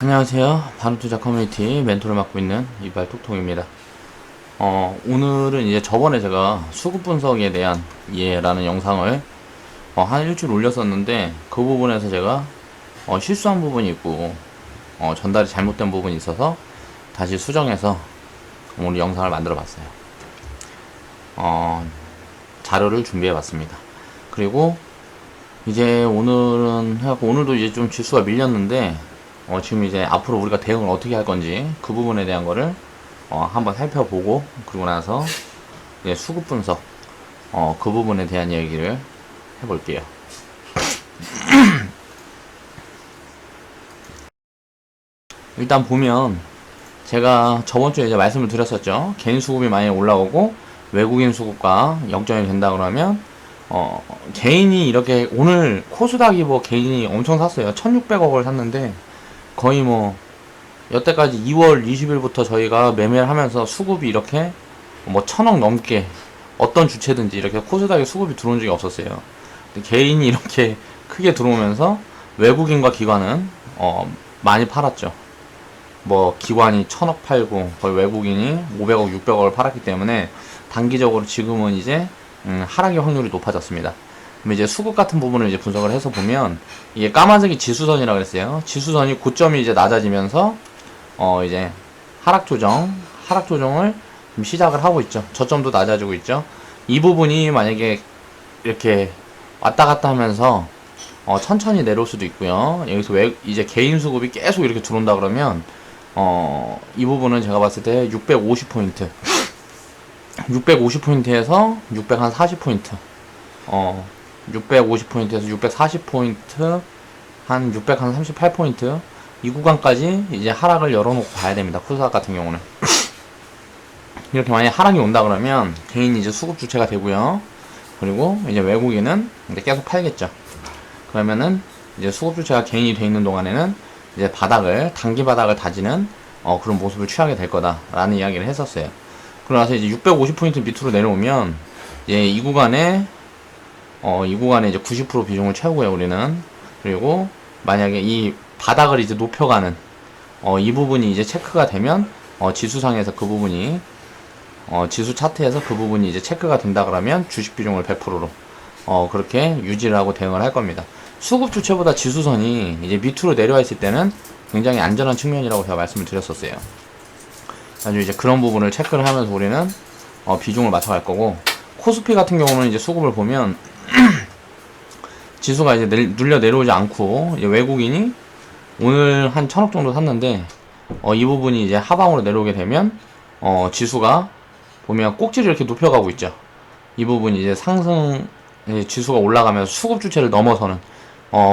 안녕하세요. 바른투자 커뮤니티 멘토를 맡고 있는 이발톡톡입니다. 오늘은 이제 저번에 제가 수급 분석에 대한 이해라는 영상을 한 일주일 올렸었는데, 그 부분에서 제가 실수한 부분이 있고 전달이 잘못된 부분이 있어서 다시 수정해서 오늘 영상을 만들어 봤어요. 자료를 준비해 봤습니다. 그리고 이제 오늘은 해갖고, 오늘도 이제 좀 지수가 밀렸는데 지금 이제 앞으로 우리가 대응을 어떻게 할 건지 그 부분에 대한 거를 한번 살펴보고, 그리고 나서 이제 수급 분석 그 부분에 대한 얘기를 해볼게요. 일단 보면 제가 저번 주에 이제 말씀을 드렸었죠. 개인 수급이 많이 올라오고 외국인 수급과 역전이 된다 그러면 개인이 이렇게, 오늘 코스닥이 뭐 개인이 엄청 샀어요. 1600억을 샀는데 거의 뭐 여태까지 2월 20일부터 저희가 매매를 하면서 수급이 이렇게 뭐 1000억 넘게 어떤 주체든지 이렇게 코스닥에 수급이 들어온 적이 없었어요. 근데 개인이 이렇게 크게 들어오면서 외국인과 기관은 많이 팔았죠. 뭐 기관이 1000억 팔고 거의 외국인이 500억 600억을 팔았기 때문에 단기적으로 지금은 이제 하락의 확률이 높아졌습니다. 그럼 이제 수급 같은 부분을 이제 분석을 해서 보면, 이게 까만색이 지수선이라고 그랬어요. 지수선이 고점이 이제 낮아지면서 이제 하락 조정을 시작을 하고 있죠. 저점도 낮아지고 있죠. 이 부분이 만약에 이렇게 왔다 갔다 하면서 천천히 내려올 수도 있고요. 여기서 이제 개인 수급이 계속 이렇게 들어온다 그러면 이 부분은 제가 봤을 때 650포인트 650포인트에서 640포인트 650포인트에서 640포인트 한 638포인트 이 구간까지 이제 하락을 열어놓고 봐야 됩니다. 코스닥 같은 경우는 이렇게 만약에 하락이 온다 그러면 개인이 이제 수급 주체가 되고요. 그리고 이제 외국인은 이제 계속 팔겠죠. 그러면은 이제 수급 주체가 개인이 돼 있는 동안에는 이제 단기 바닥을 다지는 그런 모습을 취하게 될 거다라는 이야기를 했었어요. 그러고 나서 이제 650포인트 밑으로 내려오면 이제 이 구간에 이제 90% 비중을 채우고요, 우리는. 그리고 만약에 이 바닥을 이제 높여가는 이 부분이 이제 체크가 되면 지수상에서 그 부분이 지수 차트에서 그 부분이 이제 체크가 된다 그러면 주식 비중을 100%로 그렇게 유지를 하고 대응을 할 겁니다. 수급 주체보다 지수선이 이제 밑으로 내려와 있을 때는 굉장히 안전한 측면이라고 제가 말씀을 드렸었어요. 아주 이제 그런 부분을 체크를 하면서 우리는 비중을 맞춰갈 거고, 코스피 같은 경우는 이제 수급을 보면 지수가 이제 눌려 내려오지 않고, 이제 외국인이 오늘 한 1000억 정도 샀는데 이 부분이 이제 하방으로 내려오게 되면 지수가 보면 꼭지를 이렇게 높여가고 있죠. 이 부분이 이제 상승, 이제 지수가 올라가면서 수급 주체를 넘어서는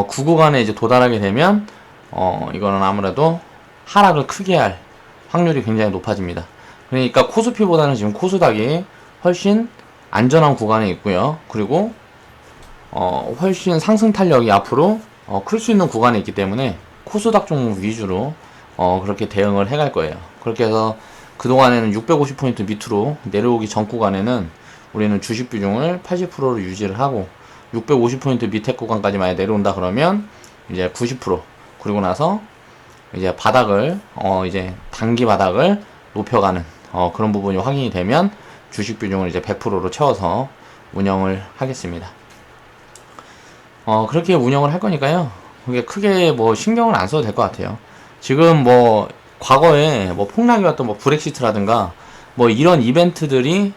그 구간에 이제 도달하게 되면 이거는 아무래도 하락을 크게 할 확률이 굉장히 높아집니다. 그러니까 코스피보다는 지금 코스닥이 훨씬 안전한 구간에 있고요. 그리고 훨씬 상승 탄력이 앞으로 클 수 있는 구간에 있기 때문에 코스닥 종목 위주로 그렇게 대응을 해갈 거예요. 그렇게 해서 그동안에는 650포인트 밑으로 내려오기 전 구간에는 우리는 주식 비중을 80%로 유지를 하고, 650포인트 밑에 구간까지 만약 내려온다 그러면 이제 90%, 그리고 나서 이제 바닥을 이제 단기 바닥을 높여가는 그런 부분이 확인이 되면 주식 비중을 이제 100%로 채워서 운영을 하겠습니다. 그렇게 운영을 할 거니까요. 그게 크게 뭐 신경을 안 써도 될 것 같아요. 지금 뭐 과거에 뭐 폭락이 왔던 뭐 브렉시트라든가 뭐 이런 이벤트들이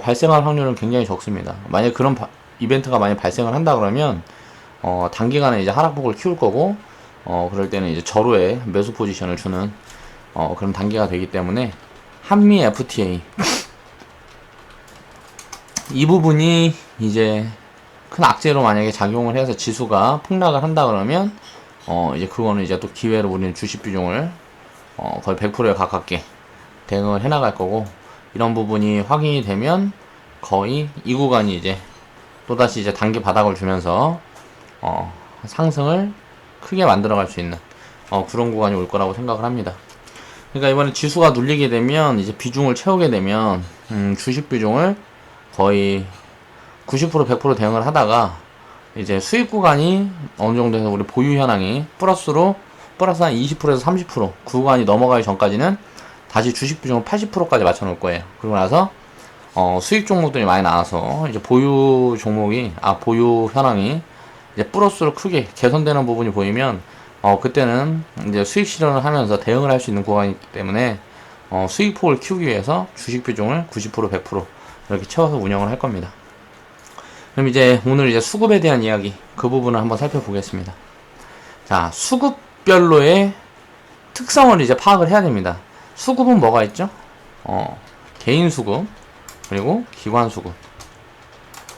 발생할 확률은 굉장히 적습니다. 만약 그런 이벤트가 많이 발생을 한다 그러면 단기간에 이제 하락폭을 키울 거고, 그럴 때는 이제 절호의 매수 포지션을 주는 그런 단계가 되기 때문에, 한미 FTA 이 부분이 이제 큰 악재로 만약에 작용을 해서 지수가 폭락을 한다 그러면 이제 그거는 이제 또 기회로 우리는 주식 비중을 거의 100%에 가깝게 대응을 해 나갈 거고, 이런 부분이 확인이 되면 거의 이 구간이 이제 또다시 이제 단기 바닥을 주면서 상승을 크게 만들어갈 수 있는 그런 구간이 올 거라고 생각을 합니다. 그러니까 이번에 지수가 눌리게 되면 이제 비중을 채우게 되면 주식 비중을 거의 90% 100% 대응을 하다가 이제 수익 구간이 어느 정도 해서 우리 보유 현황이 플러스로 플러스 한 20%에서 30% 구간이 넘어가기 전까지는 다시 주식 비중을 80%까지 맞춰 놓을 거예요. 그러고 나서 수익 종목들이 많이 나와서 이제 보유 종목이 보유 현황이 이제 플러스로 크게 개선되는 부분이 보이면 그때는 이제 수익 실현을 하면서 대응을 할 수 있는 구간이기 때문에 수익폭을 키우기 위해서 주식 비중을 90% 100% 이렇게 채워서 운영을 할 겁니다. 그럼 이제 오늘 이제 수급에 대한 이야기 그 부분을 한번 살펴보겠습니다. 자, 수급별로의 특성을 이제 파악을 해야 됩니다. 수급은 뭐가 있죠? 개인 수급, 그리고 기관 수급,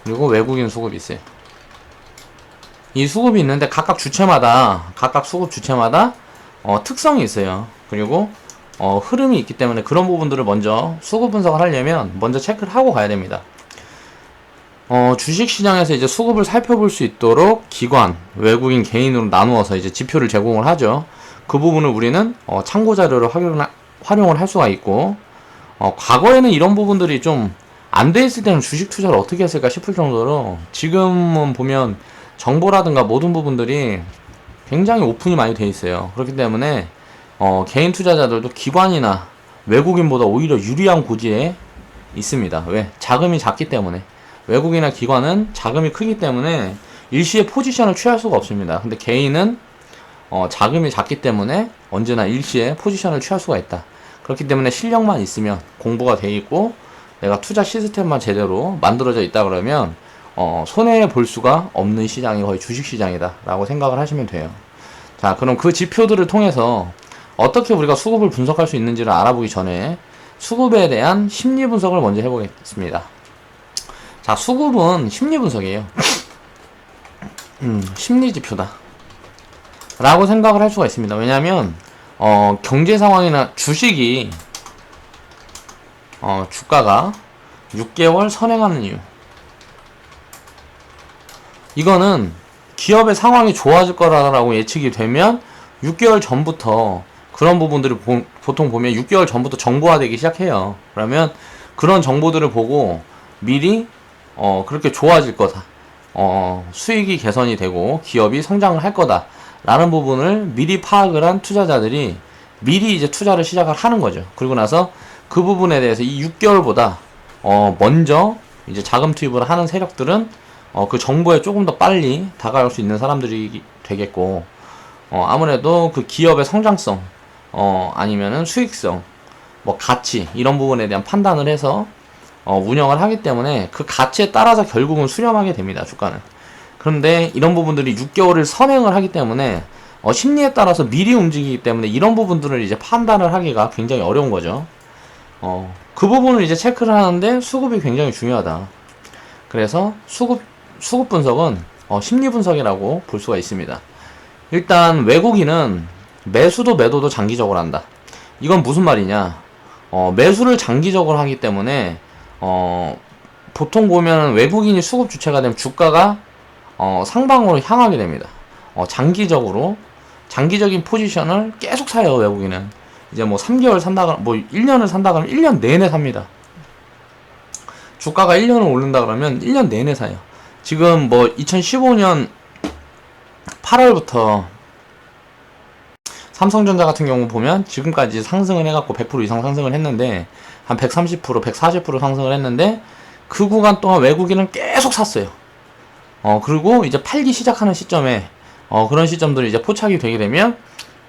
그리고 외국인 수급이 있어요. 이 수급이 있는데 각각 수급 주체마다 특성이 있어요. 그리고 흐름이 있기 때문에 그런 부분들을 먼저 수급 분석을 하려면 먼저 체크를 하고 가야 됩니다. 주식시장에서 이제 수급을 살펴볼 수 있도록 기관, 외국인, 개인으로 나누어서 이제 지표를 제공을 하죠. 그 부분을 우리는 참고 자료로 활용을 할 수가 있고, 과거에는 이런 부분들이 좀 안 돼 있을 때는 주식 투자를 어떻게 했을까 싶을 정도로 지금은 보면 정보라든가 모든 부분들이 굉장히 오픈이 많이 돼 있어요. 그렇기 때문에 개인 투자자들도 기관이나 외국인보다 오히려 유리한 고지에 있습니다. 왜? 자금이 작기 때문에. 외국이나 기관은 자금이 크기 때문에 일시에 포지션을 취할 수가 없습니다. 근데 개인은 자금이 작기 때문에 언제나 일시에 포지션을 취할 수가 있다. 그렇기 때문에 실력만 있으면, 공부가 돼 있고 내가 투자 시스템만 제대로 만들어져 있다 그러면 손해 볼 수가 없는 시장이 거의 주식시장이다 라고 생각을 하시면 돼요. 자, 그럼 그 지표들을 통해서 어떻게 우리가 수급을 분석할 수 있는지를 알아보기 전에 수급에 대한 심리 분석을 먼저 해보겠습니다. 자, 수급은 심리 분석이에요. 심리 지표다 라고 생각을 할 수가 있습니다. 왜냐하면 경제 상황이나 주식이 주가가 6개월 선행하는 이유, 이거는 기업의 상황이 좋아질 거라고 예측이 되면 6개월 전부터 그런 부분들을 보통 보면 6개월 전부터 정보화되기 시작해요. 그러면 그런 정보들을 보고 미리 그렇게 좋아질 거다, 수익이 개선이 되고 기업이 성장을 할 거다 라는 부분을 미리 파악을 한 투자자들이 미리 이제 투자를 시작을 하는 거죠. 그리고 나서 그 부분에 대해서 이 6개월보다 먼저 이제 자금 투입을 하는 세력들은 그 정보에 조금 더 빨리 다가갈 수 있는 사람들이 되겠고, 아무래도 그 기업의 성장성, 아니면은 수익성, 뭐 가치, 이런 부분에 대한 판단을 해서 운영을 하기 때문에 그 가치에 따라서 결국은 수렴하게 됩니다, 주가는. 그런데 이런 부분들이 6개월을 선행을 하기 때문에 심리에 따라서 미리 움직이기 때문에 이런 부분들을 이제 판단을 하기가 굉장히 어려운 거죠. 그 부분을 이제 체크를 하는데 수급이 굉장히 중요하다. 그래서 수급 분석은 심리 분석이라고 볼 수가 있습니다. 일단 외국인은 매수도 매도도 장기적으로 한다. 이건 무슨 말이냐? 매수를 장기적으로 하기 때문에 보통 보면 외국인이 수급 주체가 되면 주가가 상방으로 향하게 됩니다. 장기적인 포지션을 계속 사요, 외국인은. 이제 뭐 3개월 산다 그러면, 뭐 1년을 산다 그러면 1년 내내 삽니다. 주가가 1년을 오른다 그러면 1년 내내 사요. 지금 뭐 2015년 8월부터 삼성전자 같은 경우 보면 지금까지 상승을 해갖고 100% 이상 상승을 했는데, 한 130%, 140% 상승을 했는데, 그 구간 동안 외국인은 계속 샀어요. 그리고 이제 팔기 시작하는 시점에, 그런 시점들이 이제 포착이 되게 되면,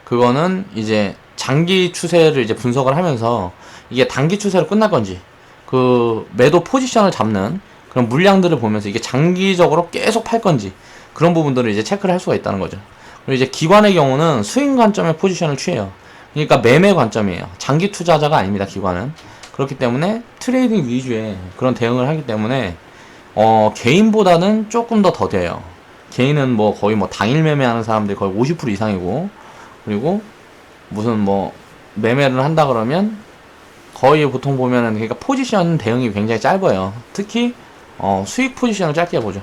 그거는 이제 장기 추세를 이제 분석을 하면서, 이게 단기 추세로 끝날 건지, 그 매도 포지션을 잡는 그런 물량들을 보면서 이게 장기적으로 계속 팔 건지, 그런 부분들을 이제 체크를 할 수가 있다는 거죠. 그리고 이제 기관의 경우는 스윙 관점의 포지션을 취해요. 그러니까 매매 관점이에요. 장기 투자자가 아닙니다, 기관은. 그렇기 때문에 트레이딩 위주의 그런 대응을 하기 때문에 개인보다는 조금 더 더뎌요. 개인은 뭐 거의 뭐 당일 매매하는 사람들이 거의 50% 이상이고, 그리고 무슨 뭐 매매를 한다 그러면 거의 보통 보면은, 그러니까 포지션 대응이 굉장히 짧아요. 특히 수익 포지션을 짧게 보죠.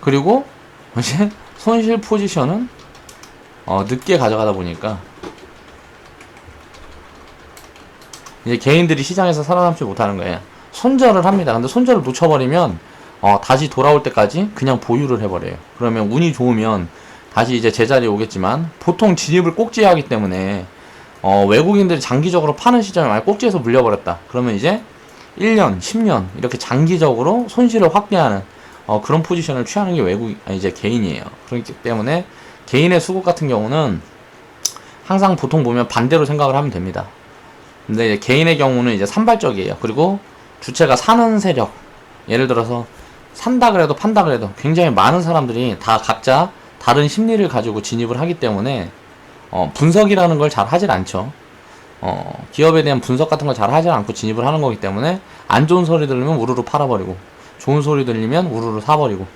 그리고 이제 손실 포지션은 늦게 가져가다 보니까 이제 개인들이 시장에서 살아남지 못하는 거예요. 손절을 합니다. 근데 손절을 놓쳐버리면 다시 돌아올 때까지 그냥 보유를 해버려요. 그러면 운이 좋으면 다시 이제 제자리에 오겠지만, 보통 진입을 꼭지에 하기 때문에 외국인들이 장기적으로 파는 시점에 만약 꼭지에서 물려버렸다 그러면 이제 1년, 10년 이렇게 장기적으로 손실을 확대하는 그런 포지션을 취하는 게 이제 개인이에요. 그렇기 때문에 개인의 수급 같은 경우는 항상 보통 보면 반대로 생각을 하면 됩니다. 근데 이제 개인의 경우는 이제 산발적이에요. 그리고 주체가 사는 세력, 예를 들어서 산다 그래도 판다 그래도 굉장히 많은 사람들이 다 각자 다른 심리를 가지고 진입을 하기 때문에 분석이라는 걸 잘 하질 않죠. 기업에 대한 분석 같은 걸 잘 하지 않고 진입을 하는 거기 때문에 안 좋은 소리 들리면 우르르 팔아버리고 좋은 소리 들리면 우르르 사버리고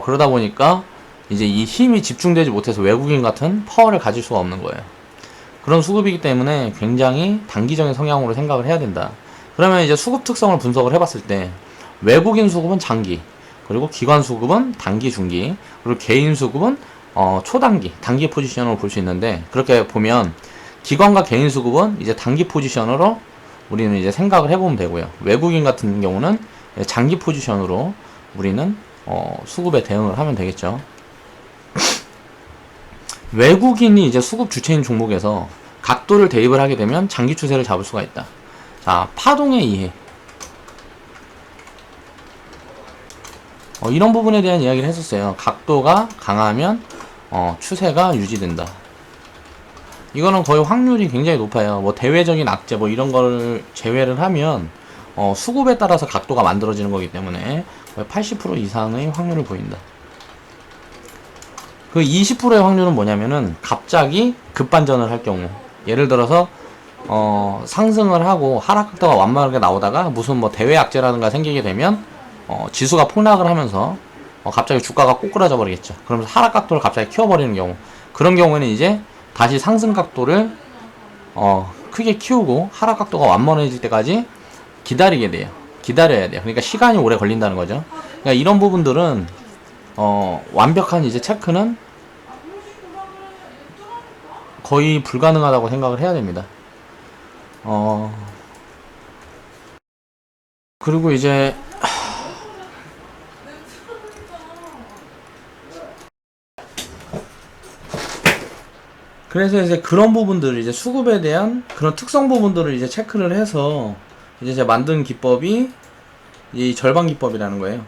그러다 보니까 이제 이 힘이 집중되지 못해서 외국인 같은 파워를 가질 수가 없는 거예요. 그런 수급이기 때문에 굉장히 단기적인 성향으로 생각을 해야 된다. 그러면 이제 수급 특성을 분석을 해봤을 때 외국인 수급은 장기, 그리고 기관 수급은 단기, 중기, 그리고 개인 수급은 초단기, 단기 포지션으로 볼 수 있는데, 그렇게 보면 기관과 개인 수급은 이제 단기 포지션으로 우리는 이제 생각을 해보면 되고요. 외국인 같은 경우는 장기 포지션으로 우리는 수급에 대응을 하면 되겠죠. 외국인이 이제 수급 주체인 종목에서 각도를 대입을 하게 되면 장기 추세를 잡을 수가 있다. 자, 파동의 이해. 이런 부분에 대한 이야기를 했었어요. 각도가 강하면 추세가 유지된다. 이거는 거의 확률이 굉장히 높아요. 뭐 대외적인 악재 뭐 이런 걸 제외를 하면 수급에 따라서 각도가 만들어지는 거기 때문에 거의 80% 이상의 확률을 보인다. 그 20%의 확률은 뭐냐면은 갑자기 급반전을 할 경우, 예를 들어서 상승을 하고 하락 각도가 완만하게 나오다가 무슨 뭐 대외 악재라든가 생기게 되면 지수가 폭락을 하면서 갑자기 주가가 꼬꾸라져 버리겠죠. 그러면서 하락 각도를 갑자기 키워버리는 경우, 그런 경우에는 이제 다시 상승 각도를 크게 키우고 하락 각도가 완만해질 때까지 기다리게 돼요. 기다려야 돼요. 그러니까 시간이 오래 걸린다는 거죠. 그러니까 이런 부분들은 완벽한 이제 체크는 거의 불가능하다고 생각을 해야 됩니다. 그리고 이제 그래서 이제 그런 부분들을 이제 수급에 대한 그런 특성 부분들을 이제 체크를 해서 이제 제가 만든 기법이 이 절반 기법이라는 거예요.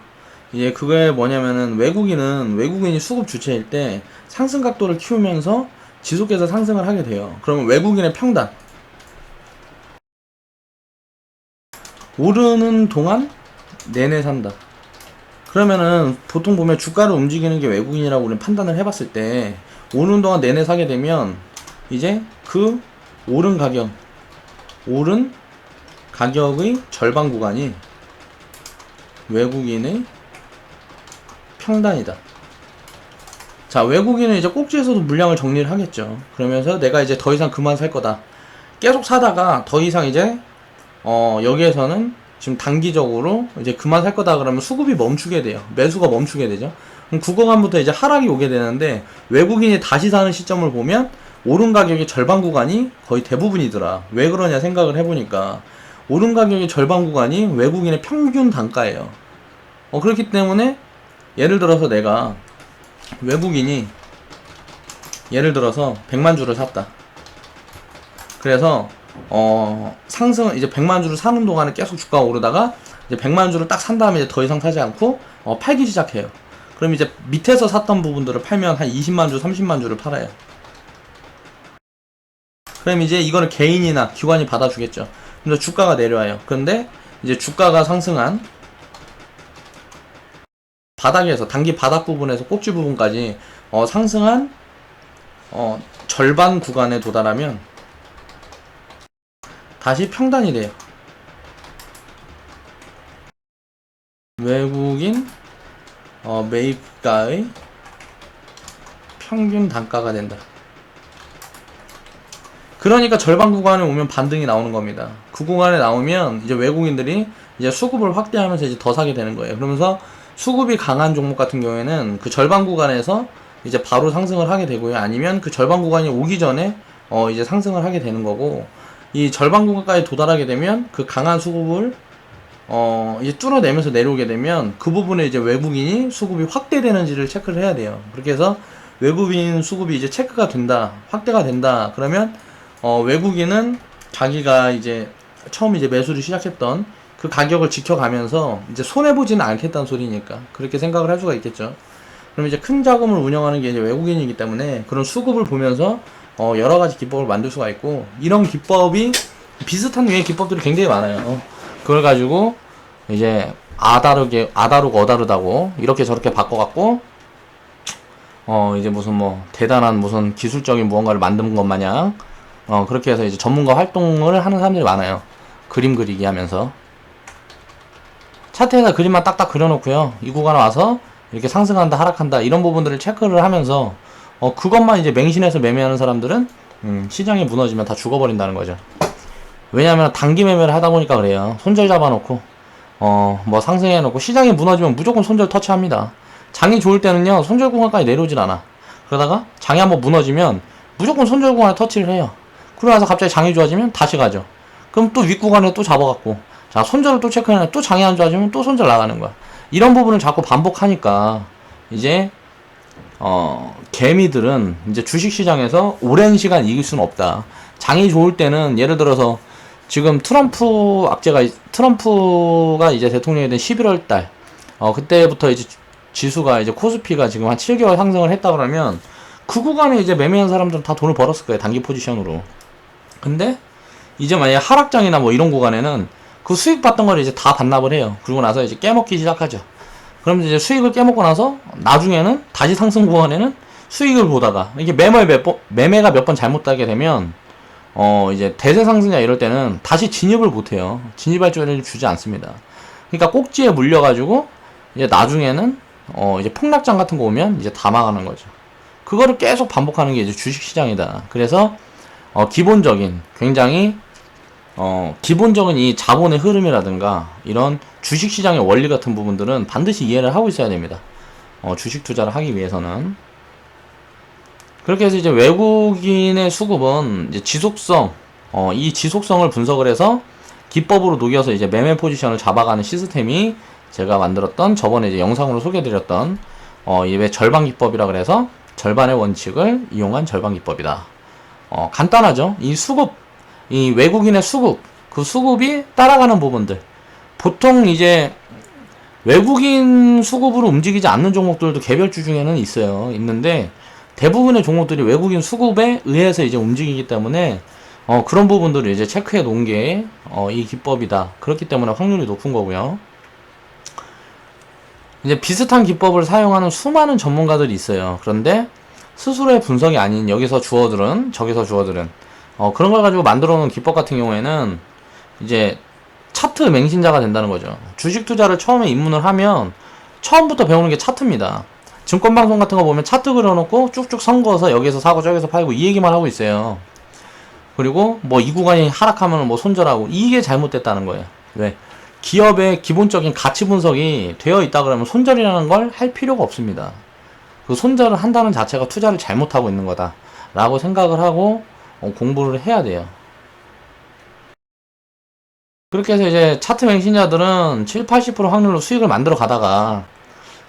이제 그게 뭐냐면은 외국인이 수급 주체일 때 상승 각도를 키우면서 지속해서 상승을 하게 돼요. 그러면 외국인의 평단, 오르는 동안 내내 산다. 그러면은 보통 보면 주가를 움직이는 게 외국인이라고 우리는 판단을 해봤을 때 오르는 동안 내내 사게 되면 이제 그 오른 가격의 절반 구간이 외국인의 평단이다. 자, 외국인은 이제 꼭지에서도 물량을 정리를 하겠죠. 그러면서 내가 이제 더 이상 그만 살 거다. 계속 사다가 더 이상 이제 여기에서는 지금 단기적으로 이제 그만 살 거다 그러면 수급이 멈추게 돼요. 매수가 멈추게 되죠. 그럼 그 구간부터 이제 하락이 오게 되는데, 외국인이 다시 사는 시점을 보면 오른 가격의 절반 구간이 거의 대부분이더라. 왜 그러냐 생각을 해보니까 오른 가격의 절반 구간이 외국인의 평균 단가예요. 그렇기 때문에 예를 들어서 내가 외국인이 예를 들어서 100만 주를 샀다. 그래서 상승 이제 100만 주를 사는 동안에 계속 주가가 오르다가 이제 100만 주를 딱 산 다음에 이제 더 이상 사지 않고 팔기 시작해요. 그럼 이제 밑에서 샀던 부분들을 팔면 한 20만 주, 30만 주를 팔아요. 그럼 이제 이거는 개인이나 기관이 받아주겠죠. 그래서 주가가 내려와요. 그런데 이제 주가가 상승한 바닥에서 단기 바닥 부분에서 꼭지 부분까지 상승한 절반 구간에 도달하면 다시 평단이 돼요. 외국인 매입가의 평균 단가가 된다. 그러니까 절반 구간에 오면 반등이 나오는 겁니다. 그 구간에 나오면 이제 외국인들이 이제 수급을 확대하면서 이제 더 사게 되는 거예요. 그러면서 수급이 강한 종목 같은 경우에는 그 절반 구간에서 이제 바로 상승을 하게 되고요. 아니면 그 절반 구간이 오기 전에 이제 상승을 하게 되는 거고, 이 절반 구간까지 도달하게 되면 그 강한 수급을 이제 뚫어내면서 내려오게 되면 그 부분에 이제 외국인이 수급이 확대되는지를 체크를 해야 돼요. 그렇게 해서 외국인 수급이 이제 체크가 된다, 확대가 된다, 그러면 외국인은 자기가 이제 처음 이제 매수를 시작했던 그 가격을 지켜가면서 이제 손해보지는 않겠다는 소리니까 그렇게 생각을 할 수가 있겠죠. 그럼 이제 큰 자금을 운영하는 게 이제 외국인이기 때문에 그런 수급을 보면서 여러 가지 기법을 만들 수가 있고, 이런 기법이 비슷한 류의 기법들이 굉장히 많아요. 그걸 가지고 이제 아다르고 어다르다고 이렇게 저렇게 바꿔갖고 이제 무슨 뭐 대단한 무슨 기술적인 무언가를 만든 것 마냥 그렇게 해서 이제 전문가 활동을 하는 사람들이 많아요. 그림 그리기 하면서 차트에다 그림만 딱딱 그려놓고요, 이 구간에 와서 이렇게 상승한다 하락한다 이런 부분들을 체크를 하면서 그것만 이제 맹신해서 매매하는 사람들은 시장이 무너지면 다 죽어버린다는 거죠. 왜냐하면 단기 매매를 하다 보니까 그래요. 손절 잡아놓고 뭐 상승해놓고 시장이 무너지면 무조건 손절 터치합니다. 장이 좋을 때는요, 손절 구간까지 내려오질 않아. 그러다가 장이 한번 무너지면 무조건 손절 구간에 터치를 해요. 그러고 나서 갑자기 장이 좋아지면 다시 가죠. 그럼 또 윗구간에 또 잡아갖고, 자, 손절을 또 체크해놔. 또 장이 안 좋아지면 또 손절 나가는 거야. 이런 부분을 자꾸 반복하니까 이제 개미들은 이제 주식시장에서 오랜 시간 이길 수는 없다. 장이 좋을 때는 예를 들어서 지금 트럼프가 이제 대통령이 된 11월 달 그때부터 이제 지수가 이제 코스피가 지금 한 7개월 상승을 했다 그러면 그 구간에 이제 매매한 사람들은 다 돈을 벌었을 거예요. 단기 포지션으로. 근데 이제 만약에 하락장이나 뭐 이런 구간에는 그 수익 받던 걸 이제 다 반납을 해요. 그러고 나서 이제 깨먹기 시작하죠. 그럼 이제 수익을 깨먹고 나서 나중에는 다시 상승 구간에는 수익을 보다가 이게 매매가 몇 번 잘못되게 되면 이제 대세 상승자 이럴 때는 다시 진입을 못해요. 진입할 기회를 주지 않습니다. 그러니까 꼭지에 물려가지고 이제 나중에는 이제 폭락장 같은 거 오면 이제 다 망하는 거죠. 그거를 계속 반복하는 게 이제 주식시장이다. 그래서 기본적인 굉장히 기본적인 이 자본의 흐름이라든가 이런 주식시장의 원리 같은 부분들은 반드시 이해를 하고 있어야 됩니다. 주식 투자를 하기 위해서는. 그렇게 해서 이제 외국인의 수급은 이제 지속성, 이 지속성을 분석을 해서 기법으로 녹여서 이제 매매 포지션을 잡아가는 시스템이 제가 만들었던 저번에 이제 영상으로 소개해드렸던 이게 절반 기법이라 그래서 절반의 원칙을 이용한 절반 기법이다. 간단하죠. 이 외국인의 수급, 그 수급이 따라가는 부분들. 보통 이제 외국인 수급으로 움직이지 않는 종목들도 개별주 중에는 있는데 대부분의 종목들이 외국인 수급에 의해서 이제 움직이기 때문에 그런 부분들을 이제 체크해 놓은 게 이 기법이다. 그렇기 때문에 확률이 높은 거고요. 이제 비슷한 기법을 사용하는 수많은 전문가들이 있어요. 그런데 스스로의 분석이 아닌 여기서 주어들은 저기서 주어들은 그런 걸 가지고 만들어 놓은 기법 같은 경우에는 이제 차트 맹신자가 된다는 거죠. 주식 투자를 처음에 입문을 하면 처음부터 배우는 게 차트입니다. 증권방송 같은 거 보면 차트 그려놓고 쭉쭉 선거서 여기서 사고 저기서 팔고 이 얘기만 하고 있어요. 그리고 뭐 이 구간이 하락하면 뭐 손절하고, 이게 잘못됐다는 거예요. 왜? 기업의 기본적인 가치 분석이 되어 있다 그러면 손절이라는 걸 할 필요가 없습니다. 그 손절을 한다는 자체가 투자를 잘못하고 있는 거다 라고 생각을 하고 공부를 해야 돼요. 그렇게 해서 이제 차트 맹신자들은 7, 80% 확률로 수익을 만들어 가다가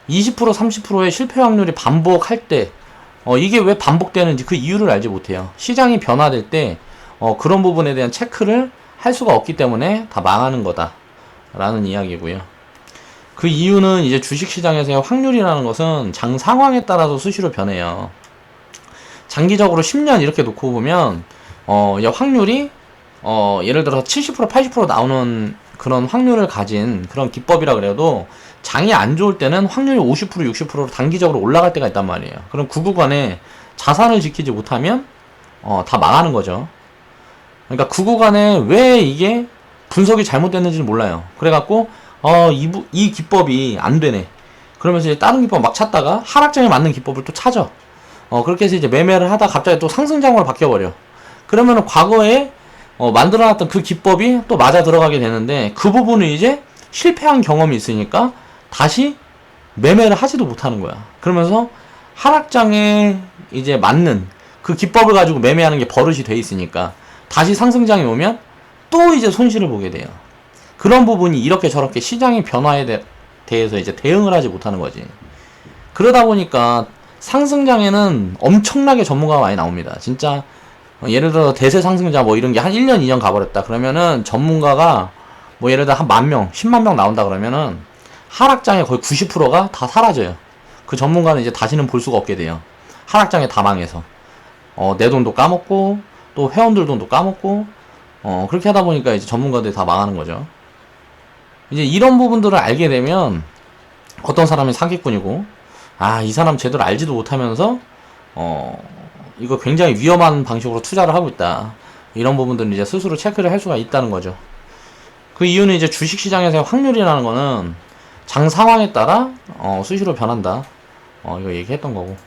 20%, 30%의 실패 확률이 반복할 때 이게 왜 반복되는지 그 이유를 알지 못해요. 시장이 변화될 때 그런 부분에 대한 체크를 할 수가 없기 때문에 다 망하는 거다 라는 이야기고요. 그 이유는 이제 주식시장에서의 확률이라는 것은 장 상황에 따라서 수시로 변해요. 장기적으로 10년 이렇게 놓고 보면 확률이 예를 들어서 70%, 80% 나오는 그런 확률을 가진 그런 기법이라 그래도 장이 안 좋을 때는 확률이 50%, 60%로 단기적으로 올라갈 때가 있단 말이에요. 그럼 그 구간에 자산을 지키지 못하면 다 망하는 거죠. 그러니까 그 구간에 왜 이게 분석이 잘못됐는지는 몰라요. 그래갖고 이 기법이 안 되네. 그러면서 이제 다른 기법 막 찾다가 하락장에 맞는 기법을 또 찾아. 그렇게 해서 이제 매매를 하다 갑자기 또 상승장으로 바뀌어버려. 그러면은 과거에 만들어놨던 그 기법이 또 맞아 들어가게 되는데 그 부분을 이제 실패한 경험이 있으니까 다시 매매를 하지도 못하는 거야. 그러면서 하락장에 이제 맞는 그 기법을 가지고 매매하는 게 버릇이 돼 있으니까 다시 상승장이 오면 또 이제 손실을 보게 돼요. 그런 부분이 이렇게 저렇게 시장의 변화에 대해서 이제 대응을 하지 못하는 거지. 그러다 보니까 상승장에는 엄청나게 전문가가 많이 나옵니다. 진짜 예를 들어 대세 상승자 뭐 이런 게 한 1년 2년 가버렸다 그러면은 전문가가 뭐 예를 들어 한 10,000명 100,000명 나온다 그러면은 하락장의 거의 90%가 다 사라져요. 그 전문가는 이제 다시는 볼 수가 없게 돼요. 하락장에 다 망해서 내 돈도 까먹고 또 회원들 돈도 까먹고 그렇게 하다 보니까 이제 전문가들이 다 망하는 거죠. 이제 이런 부분들을 알게 되면 어떤 사람이 사기꾼이고, 아, 이 사람 제대로 알지도 못하면서 이거 굉장히 위험한 방식으로 투자를 하고 있다. 이런 부분들은 이제 스스로 체크를 할 수가 있다는 거죠. 그 이유는 이제 주식시장에서의 확률이라는 거는 장 상황에 따라 수시로 변한다. 이거 얘기했던 거고.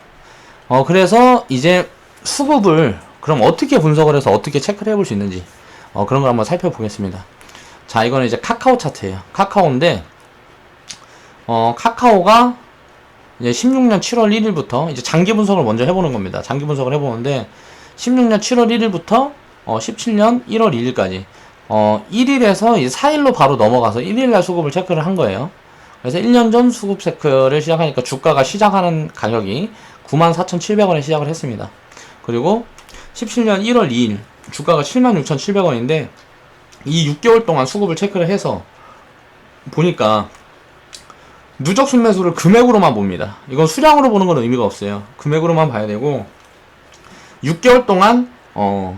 그래서 이제 수급을 그럼 어떻게 분석을 해서 어떻게 체크를 해볼 수 있는지 그런 걸 한번 살펴보겠습니다. 자, 이거는 이제 카카오 차트예요. 카카오인데 카카오가 이제 16년 7월 1일부터 이제 장기 분석을 먼저 해보는 겁니다. 장기 분석을 해보는데 16년 7월 1일부터 17년 1월 2일까지 1일에서 이제 4일로 바로 넘어가서 1일날 수급을 체크를 한 거예요. 그래서 1년 전 수급 체크를 시작하니까 주가가 시작하는 가격이 94,700원에 시작을 했습니다. 그리고 17년 1월 2일 주가가 76,700원인데 이 6개월 동안 수급을 체크를 해서 보니까 누적 순매수를 금액으로만 봅니다. 이건 수량으로 보는 건 의미가 없어요. 금액으로만 봐야 되고 6개월 동안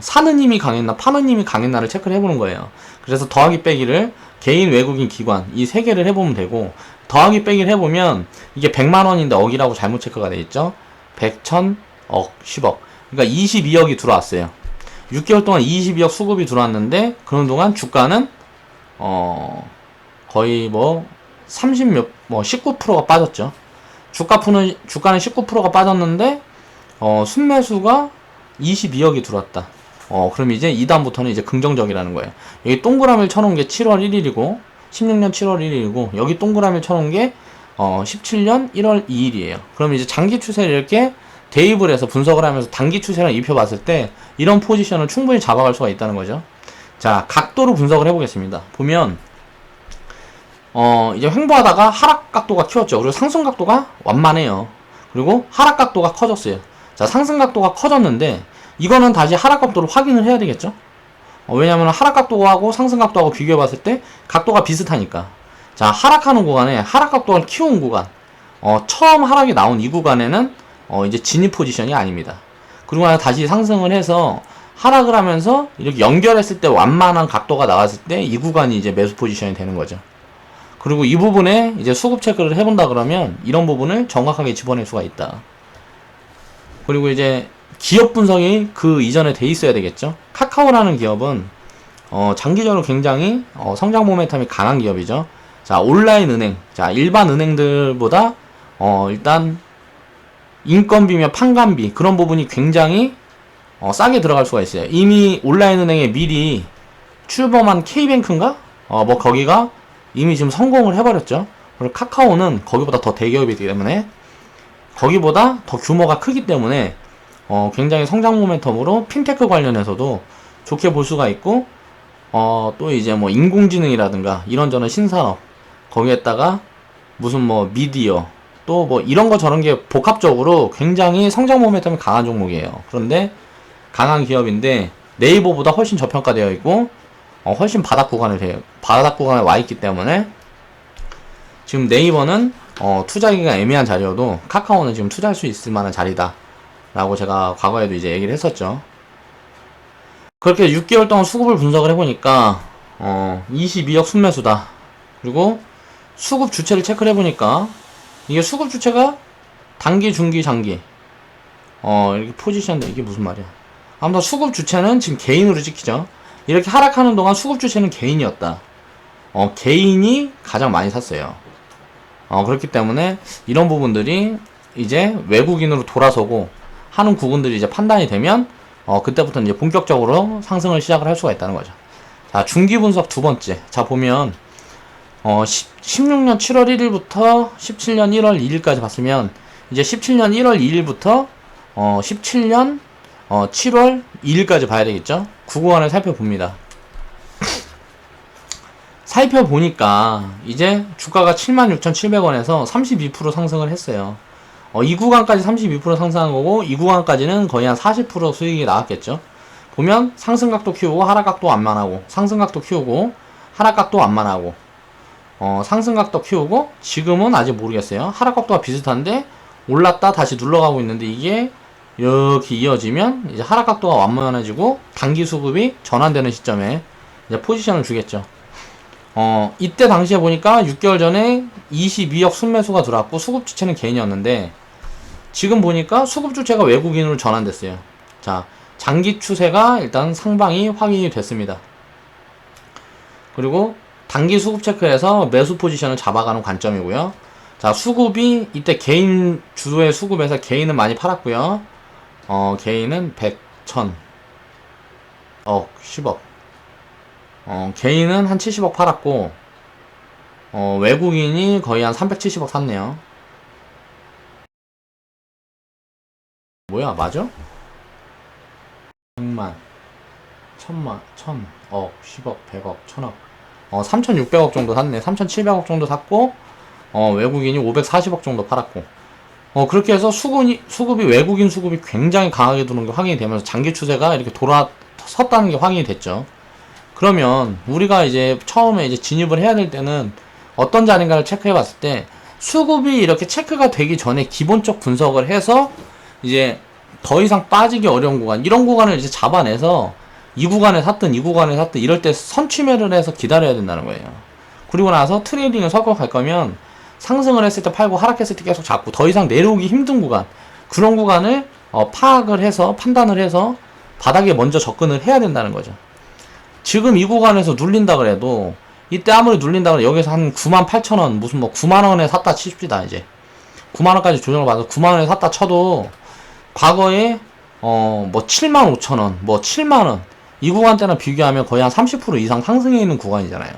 사는 힘이 강했나 파는 힘이 강했나를 체크를 해보는 거예요. 그래서 더하기 빼기를 개인 외국인 기관 이 세 개를 해보면 되고 더하기 빼기를 해보면 이게 100만원인데 억이라고 잘못 체크가 돼 있죠. 100, 1000, 억, 10억 그러니까 22억이 들어왔어요. 6개월 동안 22억 수급이 들어왔는데 그런 동안 주가는 거의 뭐 19%가 빠졌죠. 주가는 19%가 빠졌는데 순매수가 22억이 들어왔다. 그럼 이제 이 다음부터는 이제 긍정적이라는 거예요. 여기 동그라미를 쳐놓은 게 7월 1일이고 16년 7월 1일이고 여기 동그라미를 쳐놓은 게 17년 1월 2일이에요. 그럼 이제 장기 추세를 이렇게 대입을 해서 분석을 하면서 단기 추세랑 입혀봤을 때 이런 포지션을 충분히 잡아갈 수가 있다는 거죠. 자, 각도로 분석을 해보겠습니다. 보면 이제 횡보하다가 하락 각도가 키웠죠. 그리고 상승 각도가 완만해요. 그리고 하락 각도가 커졌어요. 자, 상승 각도가 커졌는데 이거는 다시 하락 각도를 확인을 해야 되겠죠. 왜냐면 하락 각도하고 상승 각도하고 비교해봤을 때 각도가 비슷하니까. 자, 하락하는 구간에 하락 각도를 키운 구간 처음 하락이 나온 이 구간에는 이제 진입 포지션이 아닙니다. 그리고 다시 상승을 해서 하락을 하면서 이렇게 연결했을 때 완만한 각도가 나왔을 때 이 구간이 이제 매수 포지션이 되는 거죠. 그리고 이 부분에 이제 수급 체크를 해본다 그러면 이런 부분을 정확하게 집어낼 수가 있다. 그리고 이제 기업 분석이 그 이전에 돼 있어야 되겠죠. 카카오라는 기업은 장기적으로 굉장히 성장 모멘텀이 강한 기업이죠. 자, 온라인 은행, 자, 일반 은행들보다 일단 인건비며 판관비 그런 부분이 굉장히 싸게 들어갈 수가 있어요. 이미 온라인 은행에 미리 출범한 K뱅크인가? 뭐 거기가 이미 지금 성공을 해버렸죠. 그리고 카카오는 거기보다 더 대기업이기 때문에 거기보다 더 규모가 크기 때문에 굉장히 성장 모멘텀으로 핀테크 관련해서도 좋게 볼 수가 있고 또 이제 뭐 인공지능이라든가 이런저런 신산업 거기에다가 무슨 뭐 미디어 또 뭐 이런 거 저런 게 복합적으로 굉장히 성장 모멘텀이 강한 종목이에요. 그런데 강한 기업인데 네이버보다 훨씬 저평가되어 있고 훨씬 바닥 구간에 와 있기 때문에 지금 네이버는 투자하기가 애매한 자리여도 카카오는 지금 투자할 수 있을 만한 자리다 라고 제가 과거에도 이제 얘기를 했었죠. 그렇게 6개월 동안 수급을 분석을 해보니까 22억 순매수다. 그리고 수급 주체를 체크를 해보니까 이게 수급 주체가 단기, 중기, 장기 이렇게 포지션인데 이게 무슨 말이야. 아무튼 수급 주체는 지금 개인으로 찍히죠. 이렇게 하락하는 동안 수급 주체는 개인이었다. 개인이 가장 많이 샀어요. 그렇기 때문에 이런 부분들이 이제 외국인으로 돌아서고 하는 구간들이 이제 판단이 되면 그때부터 이제 본격적으로 상승을 시작을 할 수가 있다는 거죠. 자, 중기 분석 두 번째. 자, 보면 16년 7월 1일부터 17년 1월 2일까지 봤으면 이제 17년 1월 2일부터 17년 7월 2일까지 봐야 되겠죠. 그 구간을 살펴봅니다. 살펴보니까 이제 주가가 76,700원에서 32% 상승을 했어요. 이 구간까지 32% 상승한 거고 이 구간까지는 거의 한 40% 수익이 나왔겠죠. 보면 상승각도 키우고 하락각도 완만하고 상승각도 키우고 하락각도 완만하고 상승각도 키우고 지금은 아직 모르겠어요. 하락각도가 비슷한데 올랐다 다시 눌러가고 있는데 이게 이렇게 이어지면 이제 하락각도가 완만해지고 단기 수급이 전환되는 시점에 이제 포지션을 주겠죠. 이때 당시에 보니까 6개월 전에 22억 순매수가 들어왔고 수급 주체는 개인이었는데 지금 보니까 수급 주체가 외국인으로 전환됐어요. 자, 장기 추세가 일단 상방이 확인이 됐습니다. 그리고 단기 수급 체크해서 매수 포지션을 잡아가는 관점이고요. 자, 수급이 이때 개인 주도의 수급에서 개인은 많이 팔았고요. 개인은 100, 1000, 10억. 개인은 한 70억 팔았고, 외국인이 거의 한 370억 샀네요. 뭐야, 맞아? 100만, 1000만, 1000억, 10억, 100억, 1000억. 3600억 정도 샀네. 3700억 정도 샀고, 외국인이 540억 정도 팔았고. 그렇게 해서 수급이, 외국인 수급이 굉장히 강하게 들어오는 게 확인이 되면서 장기 추세가 이렇게 돌아섰다는 게 확인이 됐죠. 그러면 우리가 이제 처음에 이제 진입을 해야 될 때는 어떤 자리인가를 체크해 봤을 때 수급이 이렇게 체크가 되기 전에 기본적 분석을 해서 이제 더 이상 빠지기 어려운 구간, 이런 구간을 이제 잡아내서 이 구간에 샀든 이 선취매를 이럴 때 선취매를 해서 기다려야 된다는 거예요. 그리고 나서 트레이딩을 섞어 갈 거면 상승을 했을 때 팔고 하락했을 때 계속 잡고 더 이상 내려오기 힘든 구간, 그런 구간을 파악을 해서 판단을 해서 바닥에 먼저 접근을 해야 된다는 거죠. 지금 이 구간에서 눌린다 그래도 이때 아무리 눌린다 그래도 여기서 한 98,000원 무슨 뭐 9만원에 샀다 칩시다. 이제 9만원까지 조정을 받아서 9만원에 샀다 쳐도 과거에 뭐 75,000원 뭐 7만원 이 구간 때랑 비교하면 거의 한 30% 이상 상승해 있는 구간이잖아요.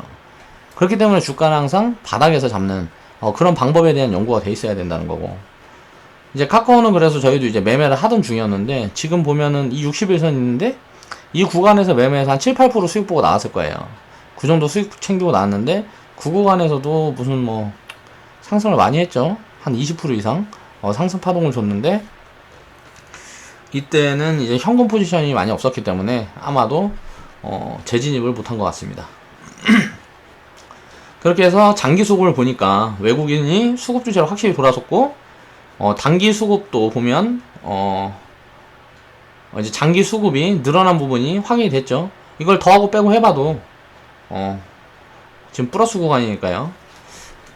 그렇기 때문에 주가는 항상 바닥에서 잡는 그런 방법에 대한 연구가 돼 있어야 된다는 거고, 이제 카카오는 그래서 저희도 이제 매매를 하던 중이었는데 지금 보면은 이 60일선 있는데 이 구간에서 매매해서 한 7, 8% 수익 보고 나왔을 거예요. 그 정도 수익 챙기고 나왔는데 그 구간에서도 무슨 뭐 상승을 많이 했죠. 한 20% 이상 상승 파동을 줬는데 이때는 이제 현금 포지션이 많이 없었기 때문에 아마도 재진입을 못한 것 같습니다. 그렇게 해서 장기 수급을 보니까 외국인이 수급 주체로 확실히 돌아섰고 단기 수급도 보면 이제 장기 수급이 늘어난 부분이 확인이 됐죠. 이걸 더하고 빼고 해봐도 지금 플러스 구간이니까요.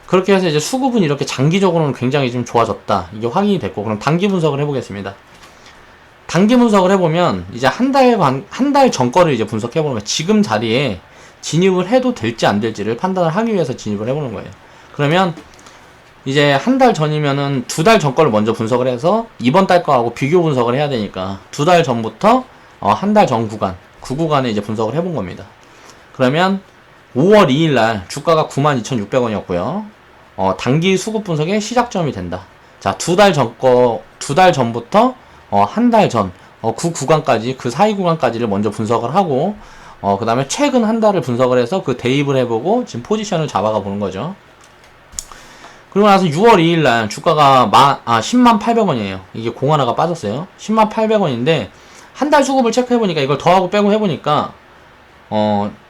그렇게 해서 이제 수급은 이렇게 장기적으로는 굉장히 좀 좋아졌다, 이게 확인이 됐고, 그럼 단기 분석을 해보겠습니다. 단기 분석을 해보면 이제 한 달 전 거를 이제 분석해보는 거예요. 지금 자리에 진입을 해도 될지 안 될지를 판단을 하기 위해서 진입을 해보는 거예요. 그러면 이제 한 달 전이면은 2달 전 거를 먼저 분석을 해서 이번 달 거하고 비교 분석을 해야 되니까 2달 전부터 한 달 전 구간, 그 구간에 이제 분석을 해본 겁니다. 그러면 5월 2일 날 주가가 92,600원이었고요. 단기 수급 분석의 시작점이 된다. 자, 2달 전부터 한 달 전, 그 구간까지, 그 사이 구간까지를 먼저 분석을 하고, 그 다음에 최근 한 달을 분석을 해서 그 대입을 해보고 지금 포지션을 잡아가 보는 거죠. 그리고 나서 6월 2일 날 주가가 108,000원이에요. 이게 공 하나가 빠졌어요. 108,000원인데, 한 달 수급을 체크해보니까 이걸 더하고 빼고 해보니까, 100만,